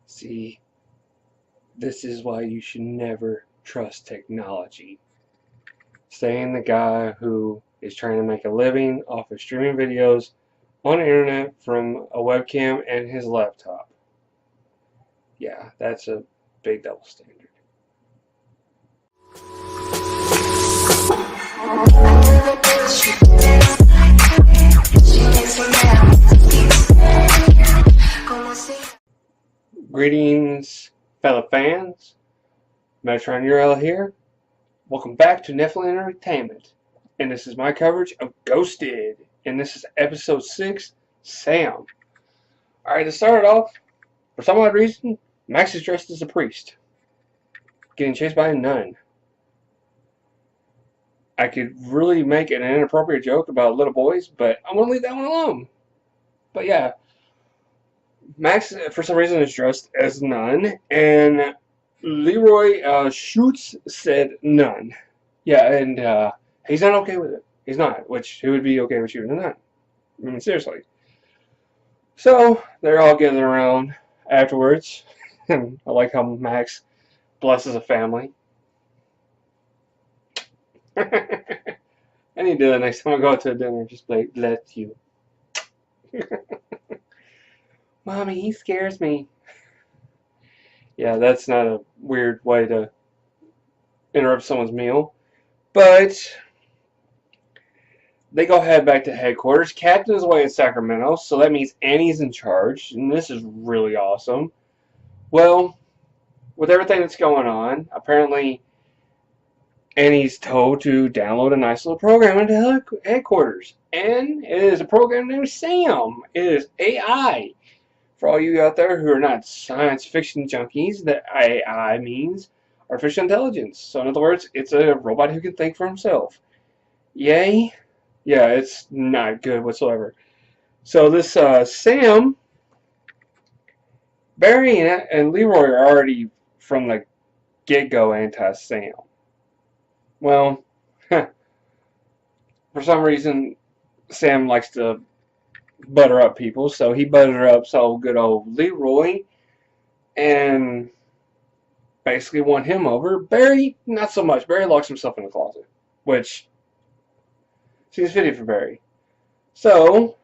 See, this is why you should never trust technology. Saying the guy who is trying to make a living off of streaming videos on the internet from a webcam and his laptop. Yeah, that's a big double standard. Greetings, fellow fans. Metron Url here. Welcome back to Nephilim Entertainment. And this is my coverage of Ghosted. And this is episode 6, Sam. Alright, to start it off, for some odd reason, Max is dressed as a priest, getting chased by a nun. I could really make an inappropriate joke about little boys, but I'm going to leave that one alone. But yeah, Max, for some reason, is dressed as a nun, and Leroy shoots said nun. Yeah, and he's not okay with it. He's not, which who would be okay with shooting a nun? I mean, seriously. So, they're all getting around afterwards. And I like how Max blesses a family. I need to do that next time I go out to dinner. Just like, bless you. Mommy, he scares me. Yeah, that's not a weird way to interrupt someone's meal. But they go head back to headquarters. Captain is away in Sacramento, so that means Annie's in charge, and this is really awesome. Well, with everything that's going on, apparently Annie's told to download a nice little program into headquarters. And it is a program named Sam. It is AI. For all you out there who are not science fiction junkies, that AI means artificial intelligence. So in other words, it's a robot who can think for himself. Yay? Yeah, it's not good whatsoever. So this Sam, Barry and Leroy are already from the get-go anti-Sam. Well, for some reason, Sam likes to butter up people, so he buttered up so good old Leroy and basically won him over. Barry, not so much. Barry locks himself in the closet, which seems fitting for Barry. So,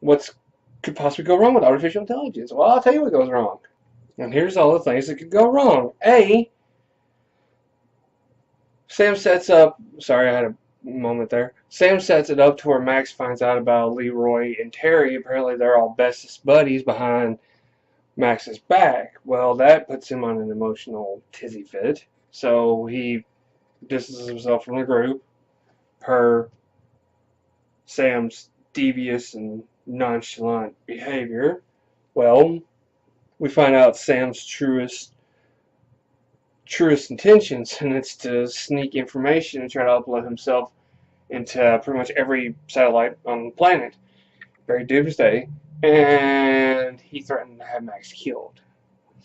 what could possibly go wrong with artificial intelligence? Well, I'll tell you what goes wrong. And here's all the things that could go wrong. A, Sam sets up, sorry I had a moment there. Sam sets it up to where Max finds out about Leroy and Terry. Apparently they're all bestest buddies behind Max's back. Well, that puts him on an emotional tizzy fit. So he distances himself from the group per Sam's devious and nonchalant behavior. Well, we find out Sam's truest intentions, and it's to sneak information and try to upload himself into pretty much every satellite on the planet. Very doomsday. And he threatened to have Max killed.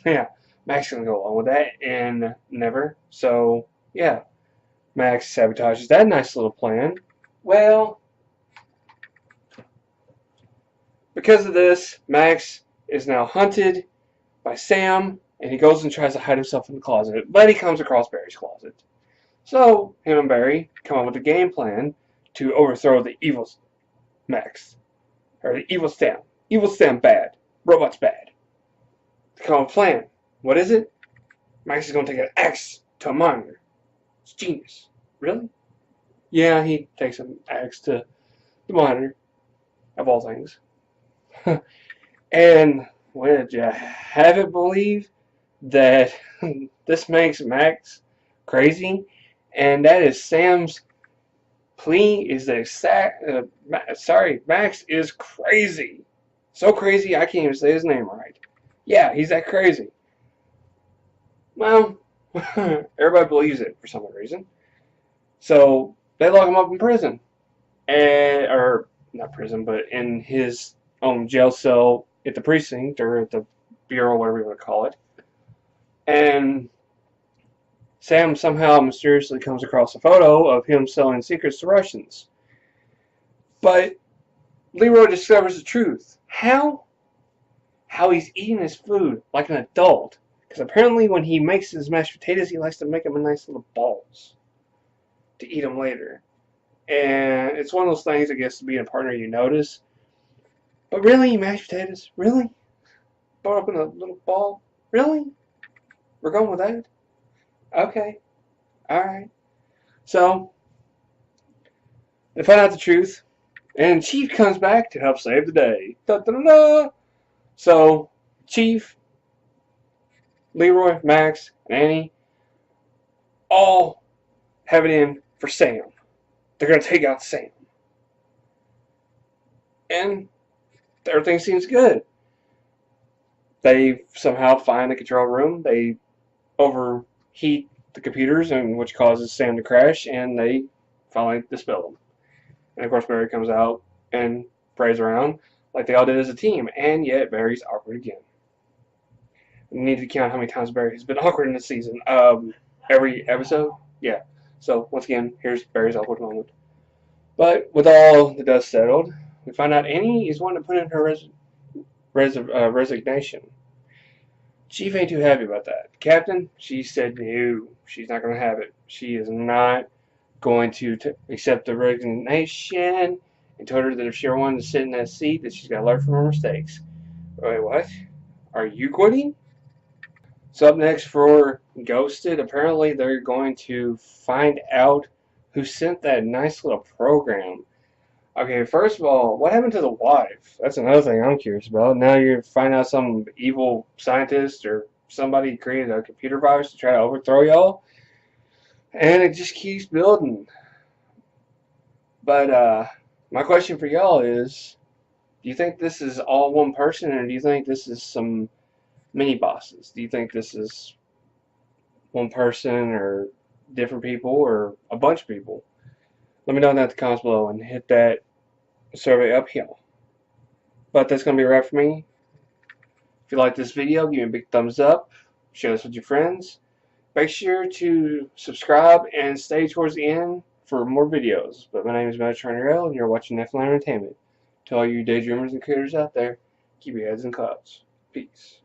Yeah, Max is going to go along with that, and never. So, yeah, Max sabotages that nice little plan. Well, because of this, Max is now hunted by Sam, and he goes and tries to hide himself in the closet, but he comes across Barry's closet. So, him and Barry come up with a game plan to overthrow the evil Max. Or the evil Sam. Evil Sam bad. Robots bad. They come up with a plan. What is it? Max is going to take an axe to a monitor. It's genius. Really? Yeah, he takes an axe to the monitor. Of all things. And would you have it believe that this makes Max crazy? And that is Sam's plea is the exact, Max is crazy. So crazy I can't even say his name right. Yeah, he's that crazy. Well, everybody believes it for some reason. So they lock him up in prison. Or not prison, but in his own jail cell at the precinct or at the bureau, whatever you want to call it. And Sam somehow mysteriously comes across a photo of him selling secrets to Russians. But Leroy discovers the truth. How how he's eating his food like an adult. Because apparently when he makes his mashed potatoes, he likes to make them in nice little balls to eat them later. And it's one of those things, I guess, to being a partner you notice. But really, mashed potatoes? Really? Brought up in a little ball? Really? We're going with that? Okay. Alright. So, they find out the truth. And Chief comes back to help save the day. Da da da da! So, Chief, Leroy, Max, and Annie all have it in for Sam. They're going to take out Sam. And everything seems good. They somehow find the control room. They overheat the computers, and which causes Sam to crash, and they finally dispel them. And of course, Barry comes out and prays around like they all did as a team, and yet Barry's awkward again. We need to count how many times Barry has been awkward in this season. Every episode? Yeah. So, once again, here's Barry's awkward moment. But with all the dust settled, we find out Annie is wanting to put in her resignation. Chief ain't too happy about that. Captain, she said no, she's not going to have it. She is not going to accept the resignation, and told her that if she ever wanted to sit in that seat, that she's got to learn from her mistakes. Wait, what? Are you quitting? So up next for Ghosted, apparently they're going to find out who sent that nice little program. Okay, first of all, what happened to the wife? That's another thing I'm curious about. Now you find out some evil scientist or somebody created a computer virus to try to overthrow y'all. And it just keeps building. But my question for y'all is, do you think this is all one person, or do you think this is some mini bosses? Do you think this is one person, or different people, or a bunch of people? Let me know in the comments below and hit that survey up here. But that's going to be a wrap for me. If you like this video, give me a big thumbs up. Share this with your friends. Make sure to subscribe and stay towards the end for more videos. But my name is Metatron, and you're watching Nephilim Entertainment. To all you daydreamers and creators out there, keep your heads in clouds. Peace.